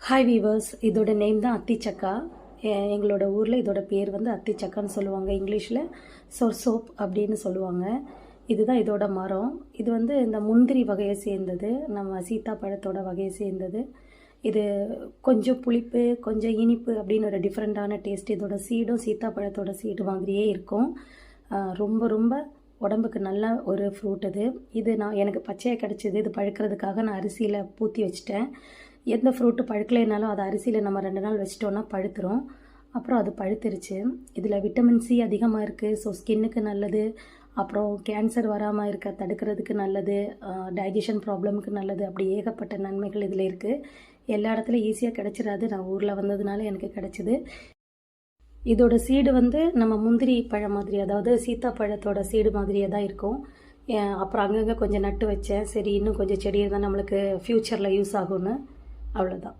Hi viewers, இதோட name தான் அத்திச்சக்கா. எங்களோட ஊரில் இதோட பேர் வந்து அத்திச்சக்கான்னு சொல்லுவாங்க. இங்கிலீஷில் சோப் அப்படின்னு சொல்லுவாங்க. இதுதான் இதோட மரம். இது வந்து இந்த முந்திரி வகையை சேர்ந்தது, நம்ம சீத்தாப்பழத்தோட வகையை சேர்ந்தது. இது கொஞ்சம் புளிப்பு, கொஞ்சம் இனிப்பு அப்படின்னு ஒரு டிஃப்ரெண்ட்டான டேஸ்ட். இதோட சீடும் சீத்தாப்பழத்தோட சீடு மாதிரியே இருக்கும். ரொம்ப ரொம்ப உடம்புக்கு நல்ல ஒரு ஃப்ரூட் இது. இது எனக்கு பச்சையாக கிடச்சிது. இது பழுக்கிறதுக்காக நான் அரிசியில் பூத்தி வச்சுட்டேன். எந்த ஃப்ரூட்டு பழுக்கலைனாலும் அதை அரிசியில் நம்ம 2 நாள் வச்சிட்டோன்னா பழுத்துரும். அப்புறம் அது பழுத்துருச்சு. இதில் விட்டமின் சி அதிகமாக இருக்குது. ஸோ ஸ்கின்னுக்கு நல்லது. அப்புறம் கேன்சர் வராமல் இருக்க தடுக்கிறதுக்கு நல்லது. டைஜஷன் ப்ராப்ளமுக்கு நல்லது. அப்படி ஏகப்பட்ட நன்மைகள் இதில் இருக்குது. எல்லா இடத்துலையும் ஈஸியாக கிடச்சிடாது. நான் ஊரில் வந்ததுனால எனக்கு கிடச்சிது. இதோட சீடு வந்து நம்ம முந்திரி பழம் மாதிரி, அதாவது சீத்தாப்பழத்தோட சீடு மாதிரியே தான் இருக்கும். அப்புறம் அங்கங்கே கொஞ்சம் நட்டு வச்சேன். சரி, இன்னும் கொஞ்சம் செடி இருந்தால் நம்மளுக்கு ஃப்யூச்சரில் யூஸ் ஆகும்னு. அவ்வளோதான்.